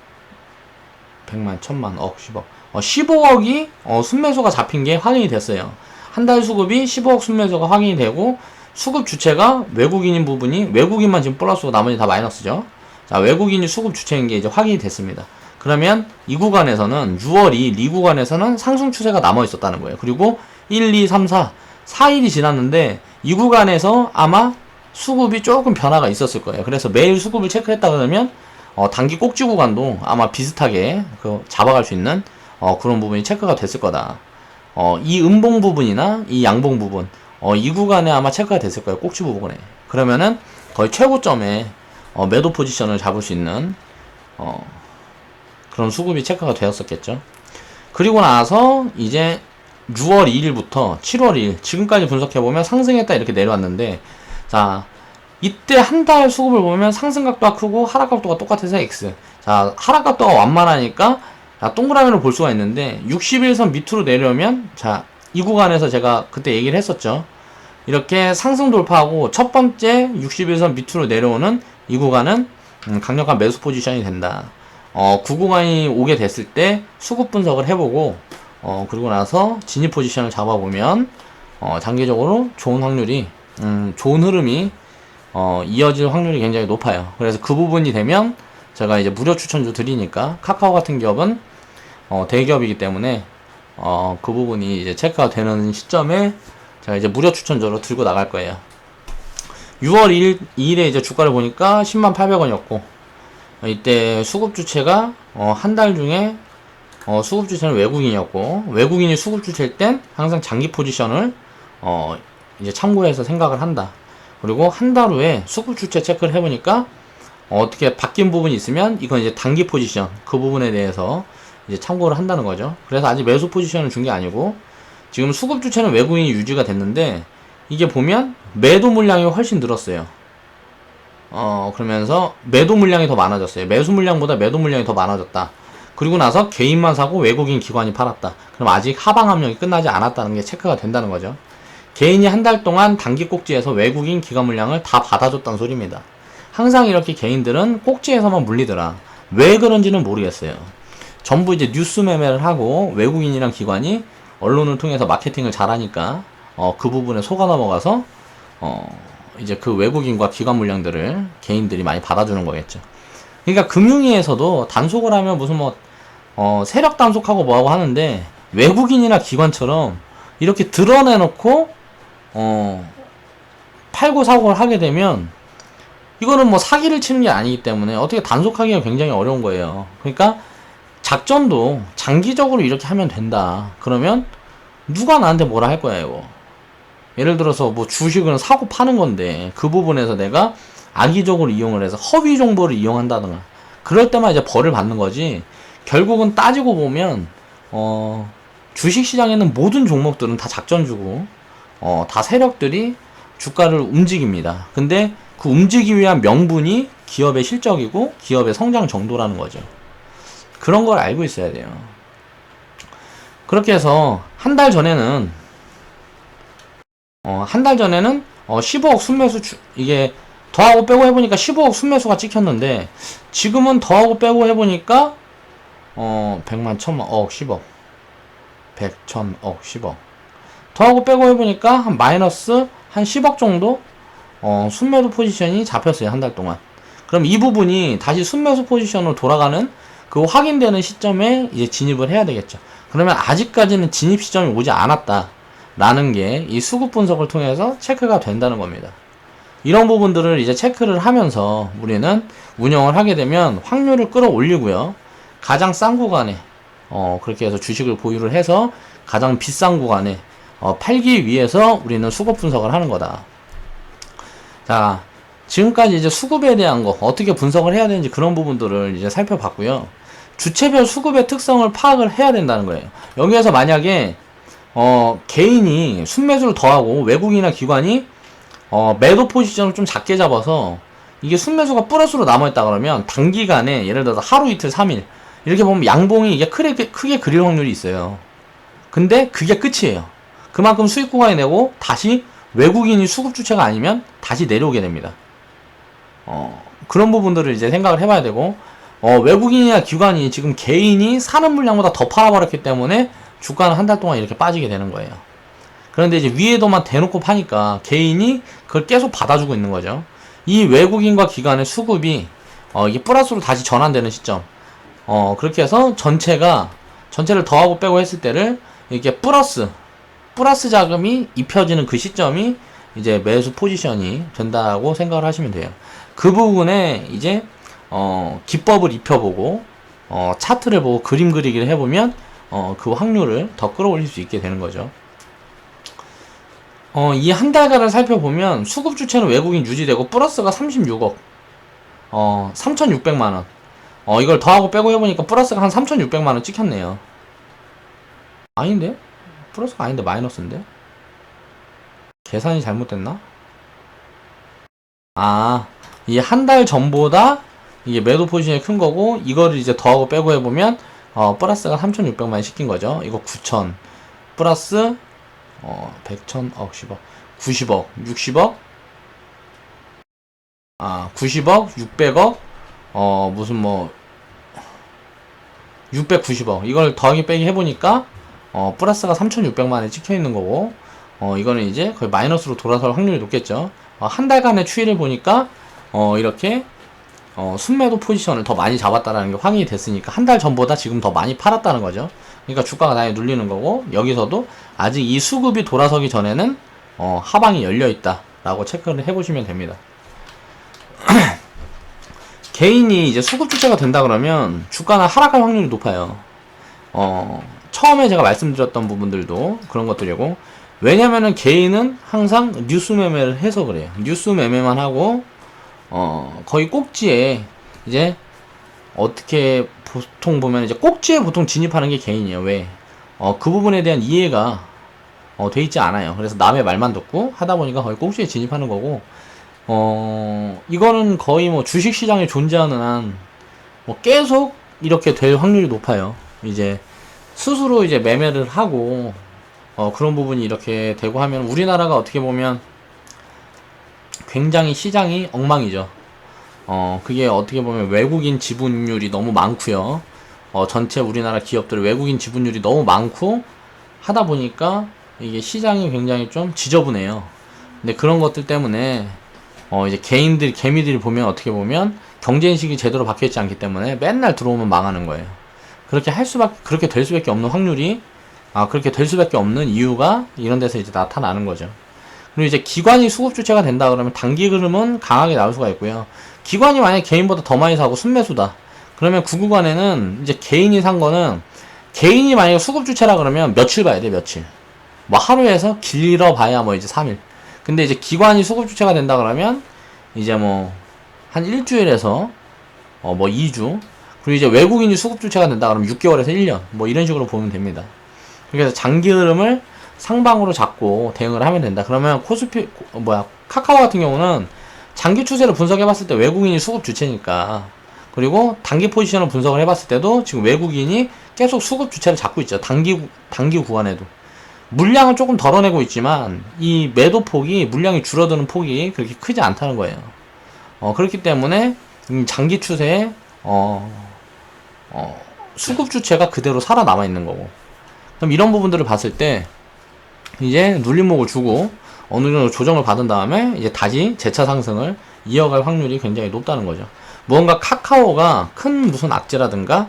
1000만, 10억. 15억이 순매수가 잡힌 게 확인이 됐어요. 한 달 수급이 15억 순매수가 확인이 되고, 수급 주체가 외국인인 부분이, 외국인만 지금 플러스고 나머지 다 마이너스죠. 자, 외국인이 수급 주체인 게 이제 확인이 됐습니다. 그러면 이 구간에서는 6월 2일 이 구간에서는 상승 추세가 남아 있었다는 거예요. 그리고 1, 2, 3, 4일이 지났는데 이 구간에서 아마 수급이 조금 변화가 있었을 거예요. 그래서 매일 수급을 체크했다 그러면 단기 꼭지 구간도 아마 비슷하게 잡아갈 수 있는 그런 부분이 체크가 됐을 거다. 이 음봉 부분이나 이 양봉 부분, 이 구간에 아마 체크가 됐을 거예요. 꼭지 부분에. 그러면은 거의 최고점에 매도 포지션을 잡을 수 있는 그런 수급이 체크가 되었었겠죠. 그리고 나서 이제 6월 2일부터 7월 2일 지금까지 분석해보면 상승했다 이렇게 내려왔는데, 자, 이때 한 달 수급을 보면 상승각도가 크고 하락각도가 똑같아서 X. 자, 하락각도가 완만하니까 자, 동그라미로 볼 수가 있는데 61선 밑으로 내려오면 자, 이 구간에서 제가 그때 얘기를 했었죠. 이렇게 상승 돌파하고 첫 번째 61선 밑으로 내려오는 이 구간은 강력한 매수 포지션이 된다. 그 구간이 오게 됐을 때 수급 분석을 해보고 그리고 나서 진입 포지션을 잡아보면 장기적으로 좋은 확률이 좋은 흐름이 이어질 확률이 굉장히 높아요. 그래서 그 부분이 되면 제가 이제 무료 추천주 드리니까 카카오 같은 기업은 대기업이기 때문에 그 부분이 이제 체크가 되는 시점에 제가 이제 무료 추천주로 들고 나갈 거예요. 6월 2일에 이제 주가를 보니까 10만 800원이었고 이때 수급 주체가 한 달 중에 수급 주체는 외국인이었고 외국인이 수급 주체일 땐 항상 장기 포지션을 이제 참고해서 생각을 한다. 그리고 한 달 후에 수급 주체 체크를 해보니까 어떻게 바뀐 부분이 있으면 이건 이제 단기 포지션 그 부분에 대해서 이제 참고를 한다는 거죠. 그래서 아직 매수 포지션을 준 게 아니고 지금 수급 주체는 외국인이 유지가 됐는데 이게 보면 매도 물량이 훨씬 늘었어요. 그러면서 매도 물량이 더 많아졌어요. 매수 물량보다 매도 물량이 더 많아졌다. 그리고 나서 개인만 사고 외국인 기관이 팔았다. 그럼 아직 하방 함량이 끝나지 않았다는 게 체크가 된다는 거죠. 개인이 한 달 동안 단기 꼭지에서 외국인 기관 물량을 다 받아줬다는 소리입니다. 항상 이렇게 개인들은 꼭지에서만 물리더라. 왜 그런지는 모르겠어요. 전부 이제 뉴스 매매를 하고 외국인이랑 기관이 언론을 통해서 마케팅을 잘하니까 그 부분에 속아 넘어가서 이제 그 외국인과 기관 물량들을 개인들이 많이 받아주는 거겠죠. 그러니까 금융위에서도 단속을 하면 무슨 세력 단속하고 뭐하고 하는데 외국인이나 기관처럼 이렇게 드러내놓고 팔고 사고를 하게 되면 이거는 사기를 치는 게 아니기 때문에 어떻게 단속하기가 굉장히 어려운 거예요. 그러니까 작전도 장기적으로 이렇게 하면 된다. 그러면 누가 나한테 뭐라 할 거야 이거. 예를 들어서 주식은 사고 파는 건데 그 부분에서 내가 악의적으로 이용을 해서 허위 정보를 이용한다든가 그럴 때만 이제 벌을 받는 거지. 결국은 따지고 보면 주식시장에 있는 모든 종목들은 다 작전주고 다 세력들이 주가를 움직입니다. 근데 그 움직이기 위한 명분이 기업의 실적이고 기업의 성장 정도라는 거죠. 그런 걸 알고 있어야 돼요. 그렇게 해서 한 달 전에는 15억 순매수 이게 더하고 빼고 해보니까 15억 순매수가 찍혔는데 지금은 더하고 빼고 해보니까 100만 1000만 10억 100 1000억 10억 더하고 빼고 해보니까 한 마이너스 한 10억 정도 순매수 포지션이 잡혔어요. 한 달 동안. 그럼 이 부분이 다시 순매수 포지션으로 돌아가는 그 확인되는 시점에 이제 진입을 해야 되겠죠. 그러면 아직까지는 진입 시점이 오지 않았다 라는 게 이 수급 분석을 통해서 체크가 된다는 겁니다. 이런 부분들을 이제 체크를 하면서 우리는 운영을 하게 되면 확률을 끌어올리고요. 가장 싼 구간에 그렇게 해서 주식을 보유를 해서 가장 비싼 구간에 팔기 위해서 우리는 수급 분석을 하는 거다. 자, 지금까지 이제 수급에 대한 거 어떻게 분석을 해야 되는지 그런 부분들을 이제 살펴봤고요. 주체별 수급의 특성을 파악을 해야 된다는 거예요. 여기에서 만약에 개인이 순매수를 더하고 외국인이나 기관이 매도 포지션을 좀 작게 잡아서 이게 순매수가 플러스로 남아있다 그러면 단기간에 예를 들어서 하루 이틀 3일 이렇게 보면 양봉이 이게 크게 그릴 확률이 있어요. 근데 그게 끝이에요. 그만큼 수익 구간이 되고 다시 외국인이 수급 주체가 아니면 다시 내려오게 됩니다. 그런 부분들을 이제 생각을 해봐야 되고 외국인이나 기관이 지금 개인이 사는 물량보다 더 팔아버렸기 때문에 주가는 한 달 동안 이렇게 빠지게 되는 거예요. 그런데 이제 위에도만 대놓고 파니까 개인이 그걸 계속 받아주고 있는 거죠. 이 외국인과 기관의 수급이 이게 플러스로 다시 전환되는 시점 그렇게 해서 전체를 더하고 빼고 했을 때를 이렇게 플러스 자금이 입혀지는 그 시점이 이제 매수 포지션이 된다고 생각을 하시면 돼요. 그 부분에 이제 기법을 입혀보고 차트를 보고 그림 그리기를 해보면 그 확률을 더 끌어올릴 수 있게 되는 거죠. 이 한 달간을 살펴보면 수급 주체는 외국인 유지되고 플러스가 36억 3600만원 이걸 더하고 빼고 해보니까 플러스가 한 3600만원 찍혔네요. 아닌데? 플러스가 아닌데 마이너스인데? 계산이 잘못됐나? 이 한 달 전보다 이게 매도 포지션이 큰 거고 이거를 이제 더하고 빼고 해보면 플러스가 3,600만 시킨 거죠. 이거 9천 플러스 100천 10억 90억 60억 90억 600억 무슨 뭐 690억 이걸 더하기 빼기 해보니까 플러스가 3,600만에 찍혀 있는 거고 이거는 이제 거의 마이너스로 돌아설 확률이 높겠죠. 한 달간의 추이를 보니까 이렇게 순매도 포지션을 더 많이 잡았다라는 게 확인이 됐으니까 한 달 전보다 지금 더 많이 팔았다는 거죠. 그러니까 주가가 당연히 눌리는 거고, 여기서도 아직 이 수급이 돌아서기 전에는 하방이 열려 있다라고 체크를 해보시면 됩니다. 개인이 이제 수급 주체가 된다 그러면 주가는 하락할 확률이 높아요. 처음에 제가 말씀드렸던 부분들도 그런 것들이고, 왜냐면은 개인은 항상 뉴스 매매를 해서 그래요. 뉴스 매매만 하고 거의 꼭지에 이제 어떻게 보통 보면 이제 꼭지에 보통 진입하는 게 개인이에요. 왜? 그 부분에 대한 이해가 돼 있지 않아요. 그래서 남의 말만 듣고 하다 보니까 거의 꼭지에 진입하는 거고, 이거는 거의 뭐 주식 시장에 존재하는 한 뭐 계속 이렇게 될 확률이 높아요. 이제 스스로 이제 매매를 하고 그런 부분이 이렇게 되고 하면 우리나라가 어떻게 보면 굉장히 시장이 엉망이죠. 그게 어떻게 보면 외국인 지분율이 너무 많고요. 전체 우리나라 기업들 외국인 지분율이 너무 많고 하다 보니까 이게 시장이 굉장히 좀 지저분해요. 근데 그런 것들 때문에 이제 개인들 개미들이 보면 어떻게 보면 경제인식이 제대로 박혀있지 않기 때문에 맨날 들어오면 망하는 거예요. 그렇게 될 수밖에 없는 확률이 그렇게 될 수밖에 없는 이유가 이런 데서 이제 나타나는 거죠. 그리고 이제 기관이 수급 주체가 된다 그러면 단기 흐름은 강하게 나올 수가 있고요. 기관이 만약에 개인보다 더 많이 사고 순매수다 그러면 그 구간에는 이제 개인이 산 거는, 개인이 만약에 수급 주체라 그러면 며칠 봐야 돼. 며칠 뭐 하루에서 길어 봐야 뭐 이제 3일. 근데 이제 기관이 수급 주체가 된다 그러면 이제 뭐 한 일주일에서 뭐 2주, 그리고 이제 외국인이 수급 주체가 된다 그러면 6개월에서 1년 뭐 이런 식으로 보면 됩니다. 그래서 장기 흐름을 상방으로 잡고 대응을 하면 된다. 그러면 카카오 같은 경우는 장기 추세를 분석해봤을 때 외국인이 수급 주체니까, 그리고 단기 포지션을 분석을 해봤을 때도 지금 외국인이 계속 수급 주체를 잡고 있죠. 단기 구간에도 물량은 조금 덜어내고 있지만 이 매도 폭이, 물량이 줄어드는 폭이 그렇게 크지 않다는 거예요. 그렇기 때문에 장기 추세에 수급 주체가 그대로 살아남아 있는 거고, 그럼 이런 부분들을 봤을 때 이제 눌림목을 주고 어느 정도 조정을 받은 다음에 이제 다시 재차 상승을 이어갈 확률이 굉장히 높다는 거죠. 무언가 카카오가 큰 무슨 악재라든가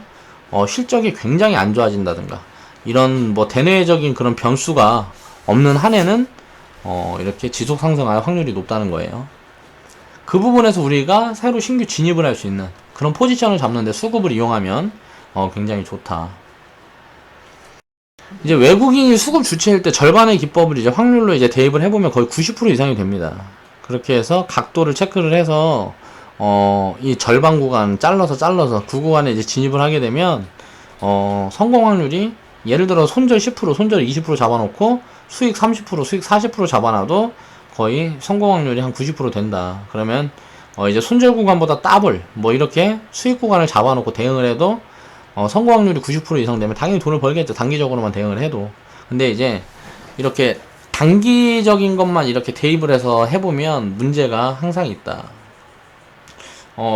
실적이 굉장히 안 좋아진다든가 이런 뭐 대내적인 그런 변수가 없는 한에는 이렇게 지속 상승할 확률이 높다는 거예요. 그 부분에서 우리가 새로 신규 진입을 할 수 있는 그런 포지션을 잡는데 수급을 이용하면 굉장히 좋다. 이제 외국인이 수급 주체일 때 절반의 기법을 이제 확률로 이제 대입을 해보면 거의 90% 이상이 됩니다. 그렇게 해서 각도를 체크를 해서 이 절반 구간 잘라서 그 구간에 이제 진입을 하게 되면 성공 확률이, 예를 들어 손절 10%, 손절 20% 잡아놓고 수익 30%, 수익 40% 잡아놔도 거의 성공 확률이 한 90% 된다. 그러면 이제 손절 구간보다 더블 뭐 이렇게 수익 구간을 잡아놓고 대응을 해도 성공 확률이 90% 이상 되면 당연히 돈을 벌겠죠. 단기적으로만 대응을 해도. 근데 이제 이렇게 단기적인 것만 이렇게 대입을 해서 해보면 문제가 항상 있다.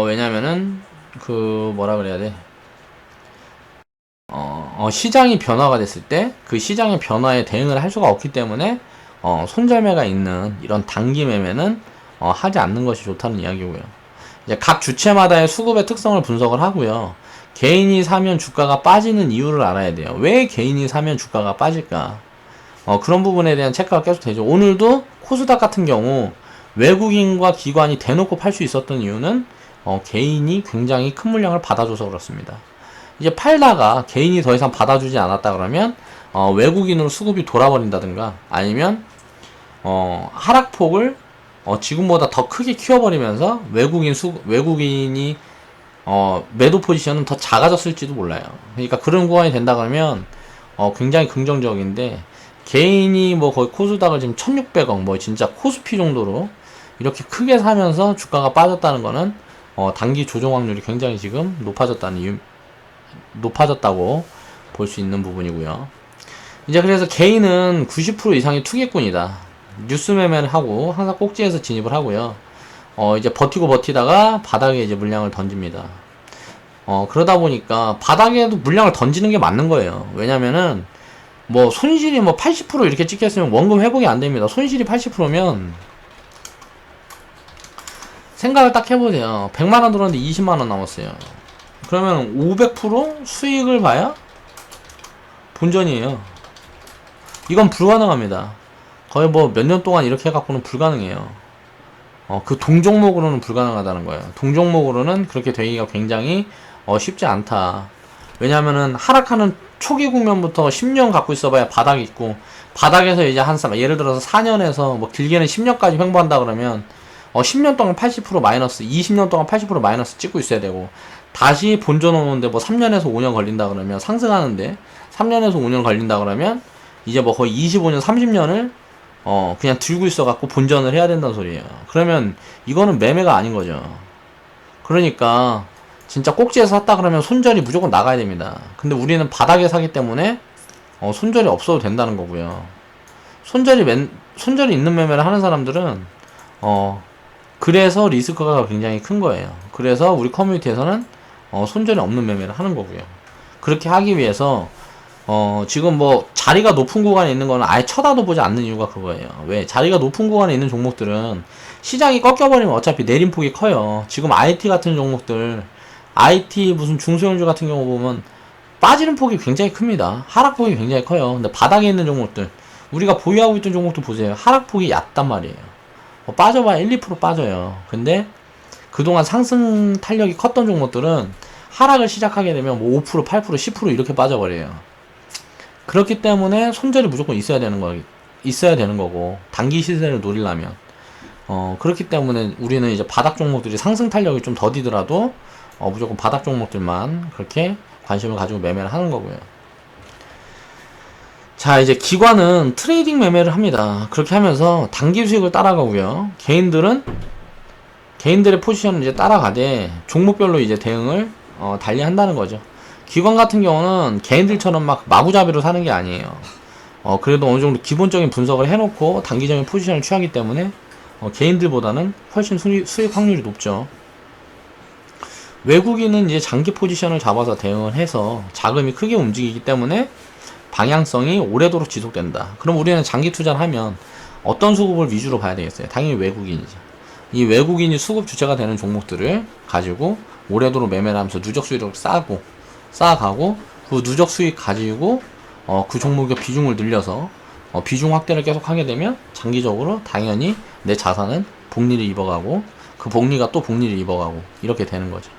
왜냐면은 뭐라 그래야 돼. 시장이 변화가 됐을 때 그 시장의 변화에 대응을 할 수가 없기 때문에 손절매가 있는 이런 단기 매매는 하지 않는 것이 좋다는 이야기고요. 이제 각 주체마다의 수급의 특성을 분석을 하고요. 개인이 사면 주가가 빠지는 이유를 알아야 돼요. 왜 개인이 사면 주가가 빠질까? 그런 부분에 대한 체크가 계속 되죠. 오늘도 코스닥 같은 경우 외국인과 기관이 대놓고 팔 수 있었던 이유는 개인이 굉장히 큰 물량을 받아줘서 그렇습니다. 이제 팔다가 개인이 더 이상 받아주지 않았다 그러면 외국인으로 수급이 돌아버린다든가 아니면 하락폭을 지금보다 더 크게 키워버리면서 외국인이 매도 포지션은 더 작아졌을지도 몰라요. 그러니까 그런 구간이 된다 그러면 굉장히 긍정적인데, 개인이 뭐 거의 코스닥을 지금 1600억 뭐 진짜 코스피 정도로 이렇게 크게 사면서 주가가 빠졌다는 거는 단기 조정 확률이 굉장히 지금 높아졌다는 높아졌다고 볼 수 있는 부분이고요. 이제 그래서 개인은 90% 이상이 투기꾼이다. 뉴스 매매를 하고 항상 꼭지에서 진입을 하고요. 이제 버티다가 바닥에 이제 물량을 던집니다. 그러다 보니까 바닥에도 물량을 던지는 게 맞는 거예요. 왜냐면은 뭐 손실이 뭐 80% 이렇게 찍혔으면 원금 회복이 안 됩니다. 손실이 80%면 생각을 딱 해보세요. 100만원 들었는데 20만원 남았어요. 그러면 500% 수익을 봐야 본전이에요. 이건 불가능합니다. 거의 뭐 몇 년 동안 이렇게 해갖고는 불가능해요. 그 동종목으로는 불가능하다는 거예요. 동종목으로는 그렇게 되기가 굉장히 쉽지 않다. 왜냐면은 하락하는 초기 국면부터 10년 갖고 있어봐야 바닥이 있고, 바닥에서 이제 예를 들어서 4년에서 뭐 길게는 10년까지 횡보한다 그러면 10년 동안 80% 마이너스, 20년 동안 80% 마이너스 찍고 있어야 되고, 다시 본전 오는데 뭐 3년에서 5년 걸린다 그러면, 상승하는데 3년에서 5년 걸린다 그러면 이제 뭐 거의 25년, 30년을 그냥 들고 있어갖고 본전을 해야 된다는 소리예요. 그러면 이거는 매매가 아닌 거죠. 그러니까 진짜 꼭지에서 샀다 그러면 손절이 무조건 나가야 됩니다. 근데 우리는 바닥에 사기 때문에 손절이 없어도 된다는 거고요. 손절이 있는 매매를 하는 사람들은 그래서 리스크가 굉장히 큰 거예요. 그래서 우리 커뮤니티에서는 손절이 없는 매매를 하는 거고요. 그렇게 하기 위해서 지금 뭐 자리가 높은 구간에 있는 거는 아예 쳐다도 보지 않는 이유가 그거예요. 왜? 자리가 높은 구간에 있는 종목들은 시장이 꺾여버리면 어차피 내림폭이 커요. 지금 IT 같은 종목들, IT 무슨 중소형주 같은 경우 보면 빠지는 폭이 굉장히 큽니다. 하락폭이 굉장히 커요. 근데 바닥에 있는 종목들, 우리가 보유하고 있던 종목도 보세요. 하락폭이 얕단 말이에요. 빠져봐야 1, 2% 빠져요. 근데 그동안 상승 탄력이 컸던 종목들은 하락을 시작하게 되면 뭐 5%, 8%, 10% 이렇게 빠져버려요. 그렇기 때문에 손절이 무조건 있어야 되는 거고, 단기 시세를 노리려면. 그렇기 때문에 우리는 이제 바닥 종목들이 상승 탄력이 좀 더디더라도, 무조건 바닥 종목들만 그렇게 관심을 가지고 매매를 하는 거고요. 자, 이제 기관은 트레이딩 매매를 합니다. 그렇게 하면서 단기 수익을 따라가고요. 개인들의 포지션을 이제 따라가되, 종목별로 이제 대응을, 달리 한다는 거죠. 기관 같은 경우는 개인들처럼 막 마구잡이로 사는 게 아니에요. 그래도 어느 정도 기본적인 분석을 해놓고 단기적인 포지션을 취하기 때문에 개인들보다는 훨씬 수익 확률이 높죠. 외국인은 이제 장기 포지션을 잡아서 대응을 해서 자금이 크게 움직이기 때문에 방향성이 오래도록 지속된다. 그럼 우리는 장기 투자를 하면 어떤 수급을 위주로 봐야 되겠어요? 당연히 외국인이죠. 이 외국인이 수급 주체가 되는 종목들을 가지고 오래도록 매매를 하면서 누적 수익을 쌓아가고 그 누적 수익 가지고 그 종목의 비중을 늘려서 비중 확대를 계속 하게 되면 장기적으로 당연히 내 자산은 복리를 입어가고 그 복리가 또 복리를 입어가고 이렇게 되는 거죠.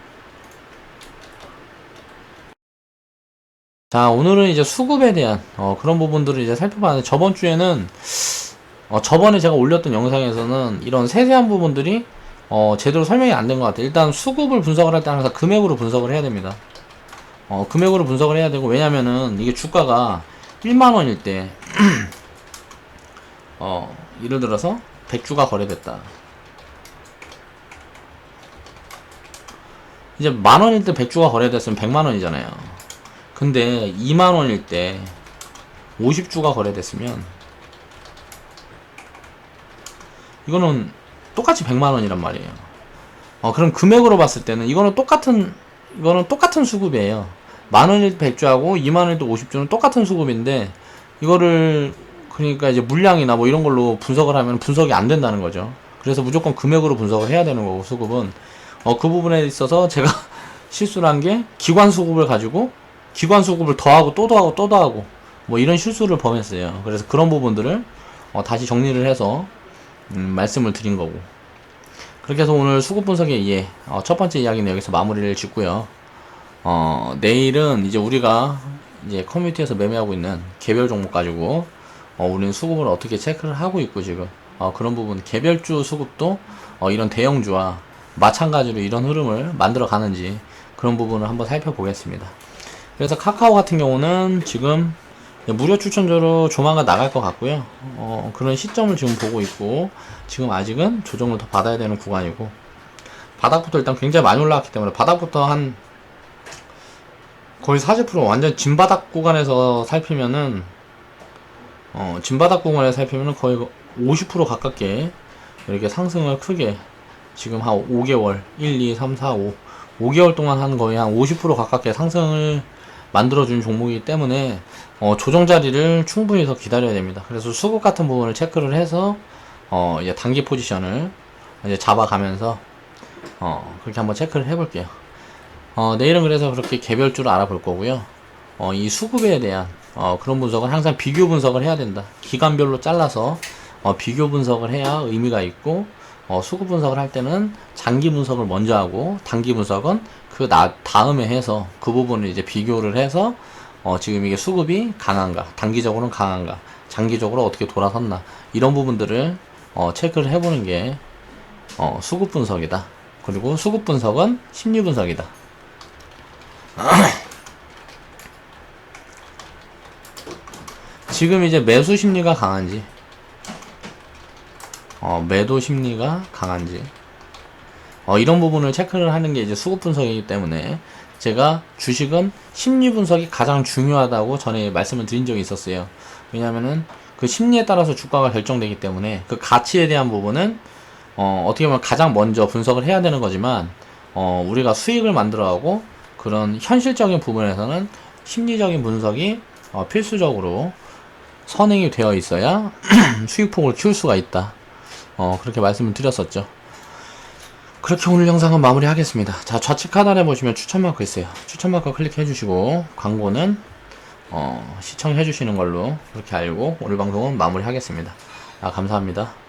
자, 오늘은 이제 수급에 대한 그런 부분들을 이제 살펴봤는데, 저번 주에는 저번에 제가 올렸던 영상에서는 이런 세세한 부분들이 제대로 설명이 안 된 것 같아요. 일단 수급을 분석을 할 때 항상 금액으로 분석을 해야 됩니다. 금액으로 분석을 해야 되고, 왜냐면은 이게 주가가 1만원일 때 예를 들어서 100주가 거래됐다. 이제 만원일 때 100주가 거래됐으면 100만원이잖아요. 근데 2만원일 때 50주가 거래됐으면 이거는 똑같이 100만원이란 말이에요. 그럼 금액으로 봤을 때는 이거는 똑같은 수급이에요. 만원일 때 100주하고 2만원일 때 50주는 똑같은 수급인데, 이거를 그러니까 이제 물량이나 뭐 이런 걸로 분석을 하면 분석이 안 된다는 거죠. 그래서 무조건 금액으로 분석을 해야 되는 거고, 수급은 그 부분에 있어서 제가 실수를 한 게 기관 수급을 가지고 기관 수급을 더하고 또 더하고 또 더하고 뭐 이런 실수를 범했어요. 그래서 그런 부분들을 다시 정리를 해서 말씀을 드린 거고, 그렇게 해서 오늘 수급 분석에 의해 첫 번째 이야기는 여기서 마무리를 짓고요. 내일은 이제 우리가 이제 커뮤니티에서 매매하고 있는 개별 종목 가지고 우리는 수급을 어떻게 체크를 하고 있고, 지금 그런 부분, 개별주 수급도 이런 대형주와 마찬가지로 이런 흐름을 만들어 가는지 그런 부분을 한번 살펴보겠습니다. 그래서 카카오 같은 경우는 지금 무료 추천주로 조만간 나갈 것 같고요. 그런 시점을 지금 보고 있고, 지금 아직은 조정을 더 받아야 되는 구간이고, 바닥부터 일단 굉장히 많이 올라왔기 때문에 바닥부터 한 거의 40% 완전 진바닥 구간에서 살피면은 진바닥 구간에서 살피면은 거의 50% 가깝게 이렇게 상승을 크게 지금 한 5개월 1, 2, 3, 4, 5개월 동안 한 거의 한 50% 가깝게 상승을 만들어준 종목이기 때문에 조정 자리를 충분히 더 기다려야 됩니다. 그래서 수급 같은 부분을 체크를 해서 이제 단기 포지션을 이제 잡아가면서 그렇게 한번 체크를 해볼게요. 내일은 그래서 그렇게 개별주를 알아볼 거고요. 이 수급에 대한 그런 분석은 항상 비교 분석을 해야 된다. 기간별로 잘라서 비교 분석을 해야 의미가 있고 수급 분석을 할 때는 장기 분석을 먼저 하고 단기 분석은 그 다음에 해서 그 부분을 이제 비교를 해서 지금 이게 수급이 강한가, 단기적으로는 강한가, 장기적으로 어떻게 돌아섰나 이런 부분들을 체크를 해보는 게 수급 분석이다. 그리고 수급 분석은 심리 분석이다. 지금 이제 매수 심리가 강한지 매도 심리가 강한지 이런 부분을 체크를 하는 게 이제 수급 분석이기 때문에 제가 주식은 심리 분석이 가장 중요하다고 전에 말씀을 드린 적이 있었어요. 왜냐면은 그 심리에 따라서 주가가 결정되기 때문에 그 가치에 대한 부분은 어떻게 보면 가장 먼저 분석을 해야 되는 거지만 우리가 수익을 만들어가고 그런 현실적인 부분에서는 심리적인 분석이 필수적으로 선행이 되어 있어야 수익폭을 키울 수가 있다. 그렇게 말씀을 드렸었죠. 그렇게 오늘 영상은 마무리하겠습니다. 자, 좌측 하단에 보시면 추천 마크 있어요. 추천 마크 클릭해 주시고 광고는 시청해 주시는 걸로 그렇게 알고 오늘 방송은 마무리하겠습니다. 감사합니다.